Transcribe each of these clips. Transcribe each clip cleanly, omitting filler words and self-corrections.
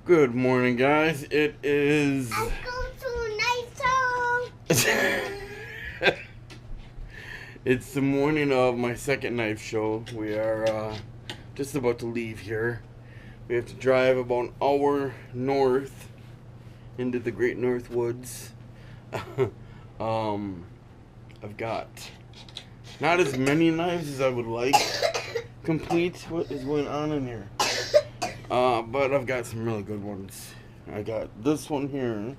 Good morning, guys. It is... Let's go to KNIFESHOW. It's the morning of my second knife show. We are just about to leave here. We have to drive about an hour north into the Great North Woods. I've got not as many knives as I would like complete. What is going on in here? But I've got some really good ones. I got this one here,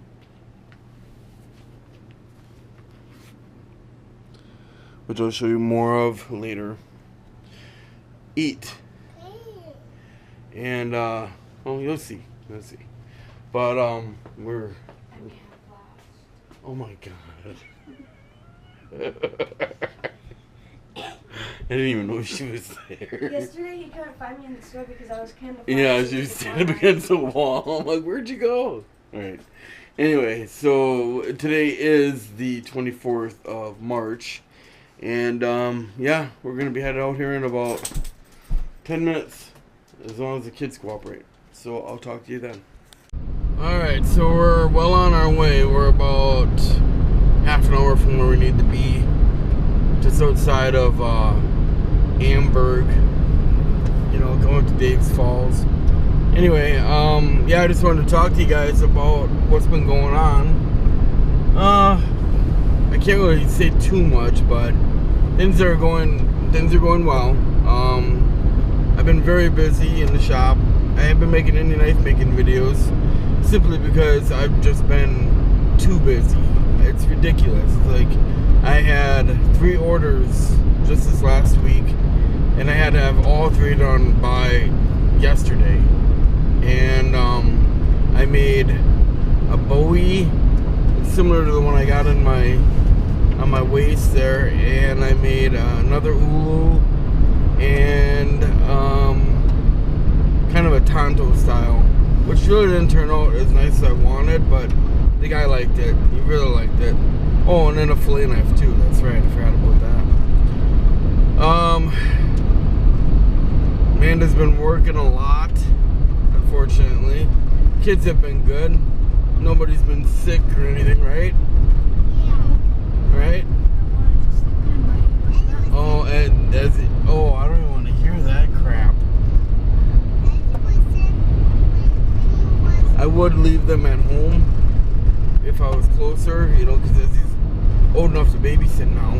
which I'll show you more of later. Eat. And, oh, you'll see. You'll see. But, we're... Oh my god. I didn't even know she was there. Yesterday he couldn't find me in the store because I was kind of... Yeah, she was standing up against the wall. I'm like, where'd you go? Alright. Anyway, so today is the 24th of March. And, yeah, we're going to be headed out here in about 10 minutes. As long as the kids cooperate. So I'll talk to you then. Alright, so we're well on our way. We're about half an hour from where we need to be. Just outside of Amberg, you know, going to Dave's Falls. Anyway, yeah, I just wanted to talk to you guys about what's been going on. I can't really say too much, but things are going well. I've been very busy in the shop. I haven't been making any knife making videos simply because I've just been too busy. It's ridiculous. It's like I had 3 orders just this last week, and I had to have all 3 done by yesterday. And I made a Bowie similar to the one I got in on my waist there, and I made another Ulu and kind of a Tonto style, which really didn't turn out as nice as I wanted, but the guy liked it. He really liked it. Oh, and then a fillet knife too. That's right, I forgot about that. Amanda's been working a lot, unfortunately. Kids have been good. Nobody's been sick or anything, right? Yeah. Right? Oh, and I don't even want to hear that crap. I would leave them at home if I was closer, you know, because he's old enough to babysit now.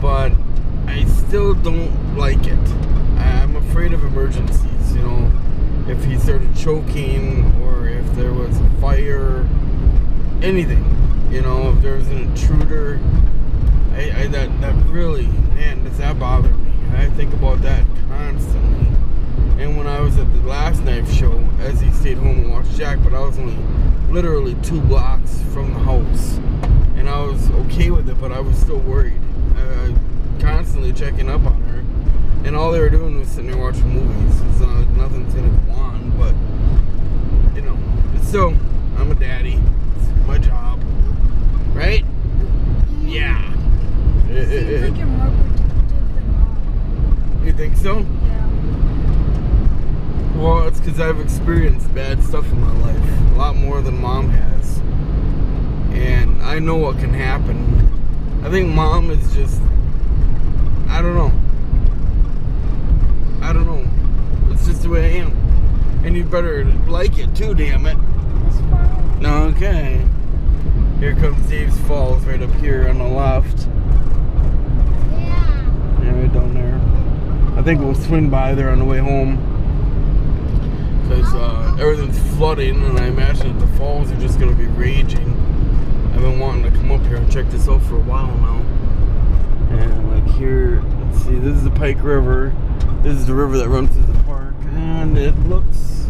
But I still don't like it. I'm afraid of emergencies, you know. If he started choking, or if there was a fire, anything, you know, if there was an intruder, that really, man, does that bother me? I think about that constantly. And when I was at the last knife show, as he stayed home and watched Jack, but I was only literally 2 blocks from the house, and I was okay with it, but I was still worried. Constantly checking up on her, and all they were doing was sitting there watching movies. It's nothing's gonna go on, but you know, still, I'm a daddy. It's my job, right? Yeah. Seems like you're more protective than mom. You think so? Yeah. Well, it's because I've experienced bad stuff in my life, a lot more than mom has, and I know what can happen. I think mom is just, I don't know. It's just the way I am, and you better like it too, damn it. That's fine. Okay. Here comes Dave's Falls right up here on the left. Yeah, right down there. I think we'll swing by there on the way home, because everything's flooding, and I imagine that the falls are just going to be raging. I've been wanting to come up here and check this out for a while now. And like here, let's see, this is the Pike River. This is the river that runs through the park, and it looks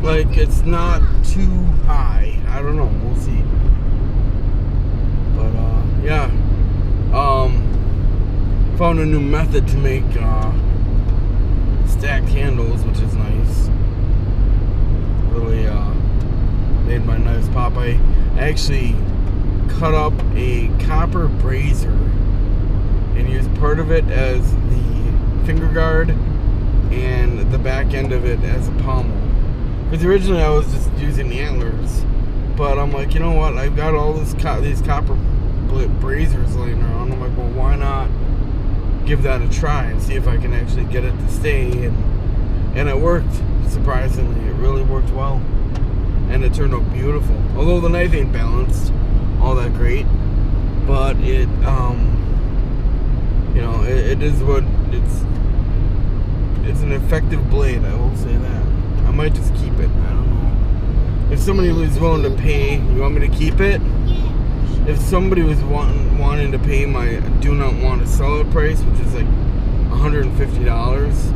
like it's not too high. I don't know, we'll see. But yeah, found a new method to make stacked handles, which is nice. Really made my knives pop. I actually cut up a copper brazier and used part of it as the finger guard and the back end of it as a pommel. Because originally I was just using the antlers. But I'm like, you know what? I've got all these copper braziers laying around. I'm like, well, why not give that a try and see if I can actually get it to stay? And it worked, surprisingly. It really worked well. And it turned out beautiful. Although the knife ain't balanced all that great. But it, you know, it is what it's an effective blade, I will say that. I might just keep it, I don't know. If somebody was willing to pay, you want me to keep it? If somebody was wanting to pay my do not want to sell it price, which is like $150,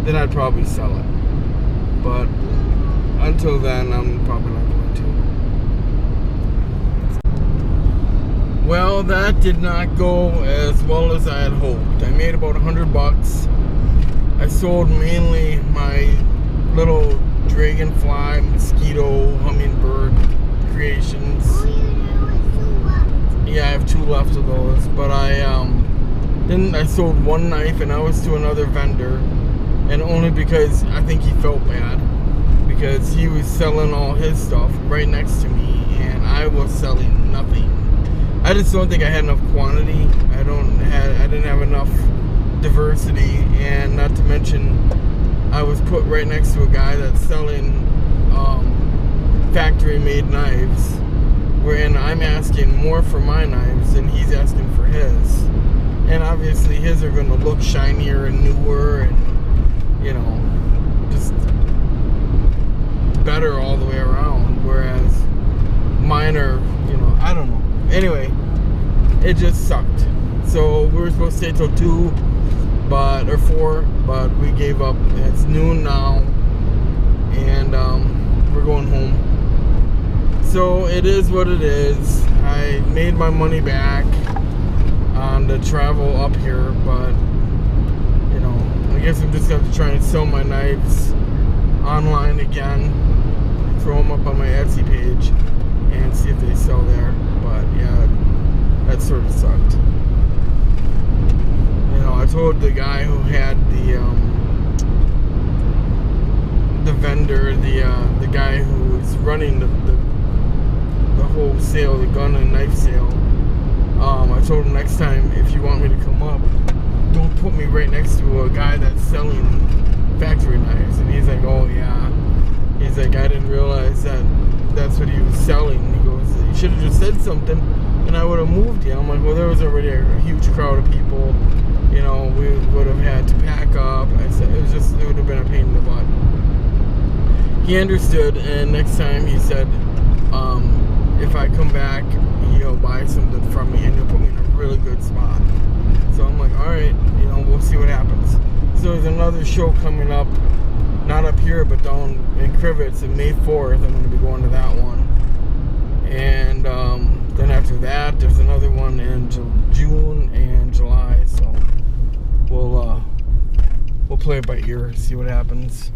then I'd probably sell it. But until then, I'm probably not going to. Well, that did not go as well as I had hoped. I made about $100. I sold mainly my little dragonfly, mosquito, hummingbird creations. Yeah, I have 2 left of those. But then I sold one knife, and I was to another vendor, and only because I think he felt bad, because he was selling all his stuff right next to me, and I was selling nothing. I just don't think I had enough quantity. I didn't have enough diversity, and not to mention, I was put right next to a guy that's selling factory-made knives, wherein I'm asking more for my knives than he's asking for his. And obviously his are going to look shinier and newer and, you know, just better all the way around, whereas mine are, you know, I don't know. Anyway, it just sucked. So we were supposed to stay till 2 or 4, but we gave up. It's noon now, and we're going home. So it is what it is. I made my money back on the travel up here, but you know, I guess I'm just going to try and sell my knives online again, throw them up on my Etsy page, and see if they sell there. But yeah, that sort of sucked. You know, I told the guy who had the vendor, the guy who was running the whole sale, the gun and knife sale. I told him, next time if you want me to come up, don't put me right next to a guy that's selling factory knives. And he's like, oh yeah. He's like, I didn't realize that's what he was selling. He goes, you should have just said something, and I would have moved you. I'm like, well, there was already a huge crowd of people. You know, we would have had to pack up. I said it would have been a pain in the butt. He understood, and next time he said, if I come back, he'll buy something from me, and he'll put me in a really good spot. So I'm like, all right, you know, we'll see what happens. So there's another show coming up, not up here, but down in Crivets on May 4th. I'm going to be going to that one. And then after that, there's another one in June and July. So we'll play it by ear, see what happens.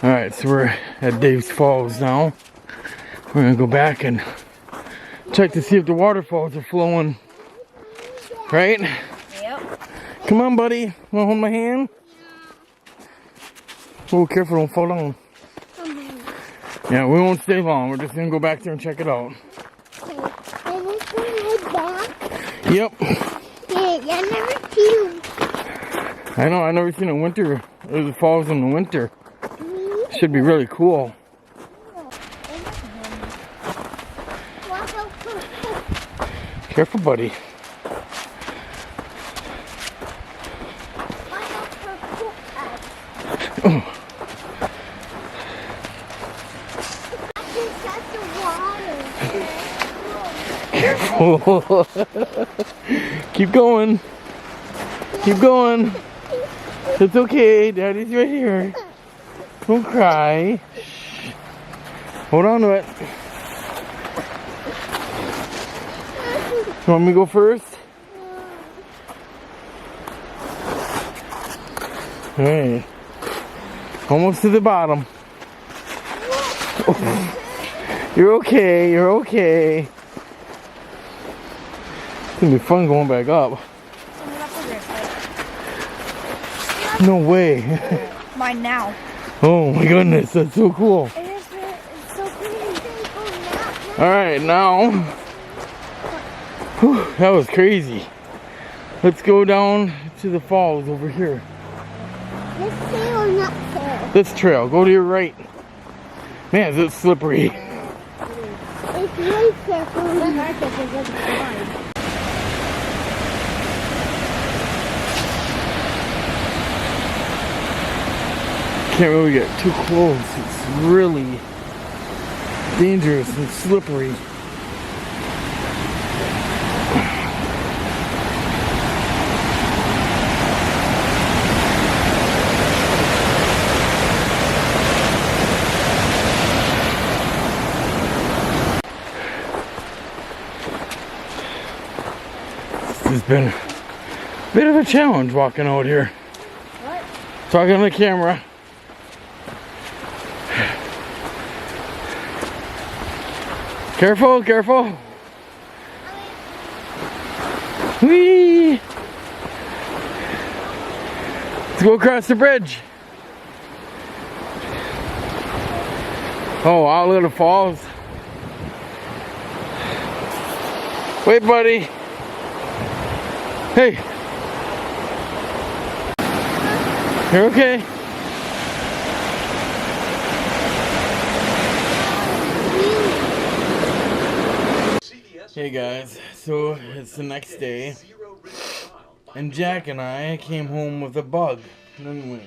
All right, so we're at Dave's Falls now. We're gonna go back and check to see if the waterfalls are flowing. Right? Yep. Come on, buddy. Wanna hold my hand? Oh, careful, don't fall down. Yeah, we won't stay long. We're just gonna go back there and check it out. And it's gonna head back. Yep. Yeah, I never seen. I know, I've never seen a winter. There's the falls in the winter. Should be really cool. Careful, buddy. Oh. Careful. Keep going. Keep going. It's okay. Daddy's right here. Don't cry. Hold on to it. You want me to go first? Alright. Almost to the bottom. You're okay. You're okay. It's gonna be fun going back up. No way. mine now. Oh my goodness, that's so cool. It's so pretty. Alright, now. Whew, that was crazy. Let's go down to the falls over here. This trail or not trail? This trail, go to your right. Man, is it slippery. It's really careful. Can't really get too close. It's really dangerous and slippery. It's been a bit of a challenge walking out here. What? Talking on the camera. Careful, careful. Whee! Let's go across the bridge. Oh, wow, little falls. Wait, buddy. Hey. You're okay. Hey guys, so it's the next day, and Jack and I came home with a bug, didn't we?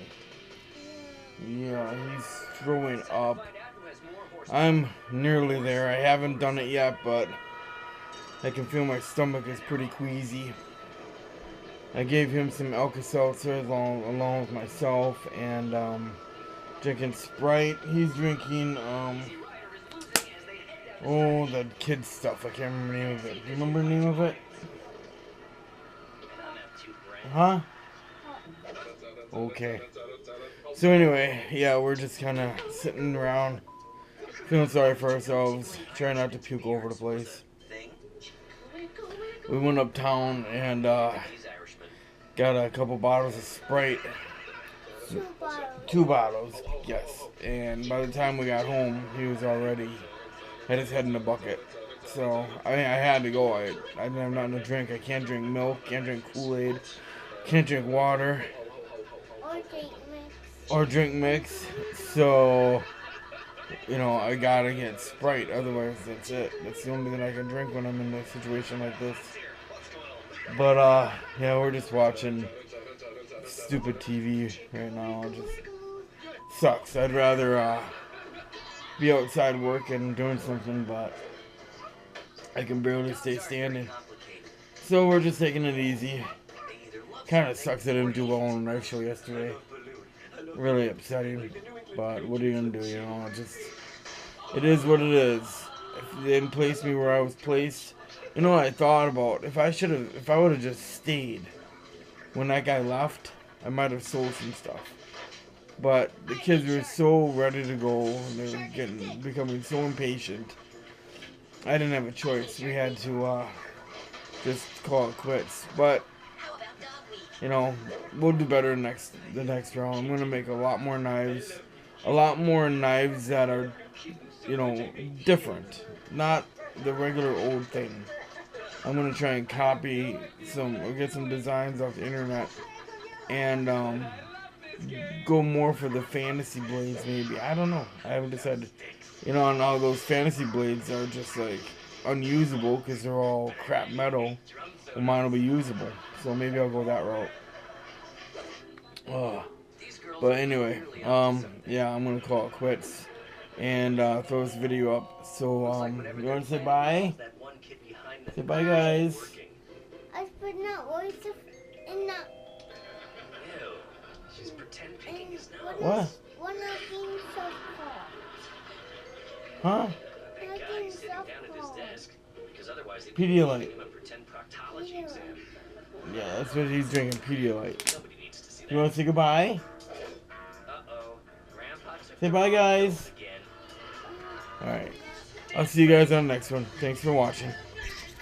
Yeah, he's throwing up. I'm nearly there. I haven't done it yet, but I can feel my stomach is pretty queasy. I gave him some Alka-Seltzer along with myself, and drinking Sprite. He's drinking oh, the kids stuff. I can't remember the name of it. Do you remember the name of it? Huh? Okay. So anyway, yeah, we're just kind of sitting around, feeling sorry for ourselves, trying not to puke over the place. We went uptown and got a couple bottles of Sprite. 2 bottles, yes. And by the time we got home, he was already had his head in the bucket. So I had to go. I didn't have nothing to drink. I can't drink milk, can't drink Kool-Aid, can't drink water or drink mix. So, you know, I gotta get Sprite, otherwise that's it. That's the only thing I can drink when I'm in a situation like this. But yeah, we're just watching stupid TV right now. It just sucks. I'd rather be outside working, doing something, but I can barely stay standing. So we're just taking it easy. Kind of sucks I didn't do well on the knife show yesterday. Really upsetting, but what are you gonna do? You know, it is what it is. If they didn't place me where I was placed, you know what I thought about? If I would have just stayed when that guy left, I might have sold some stuff. But the kids were so ready to go, and they were becoming so impatient. I didn't have a choice. We had to just call it quits. But you know, we'll do better the next round. I'm gonna make a lot more knives that are, you know, different, not the regular old thing. I'm gonna try and copy or get some designs off the internet, and go more for the fantasy blades maybe. I don't know. I haven't decided. You know, and all those fantasy blades are just like unusable because they're all crap metal. Well, mine will be usable, so maybe I'll go that route. But anyway, yeah, I'm gonna call it quits and throw this video up. So you want to say bye? Say bye, guys. I put not voice in that. She's pretend picking his nose. What? One of things so Huh? Pedialyte. Yeah, that's what he's drinking, Pedialyte. You want to say goodbye? Say bye, guys. Alright. I'll see you guys on the next one. Thanks for watching.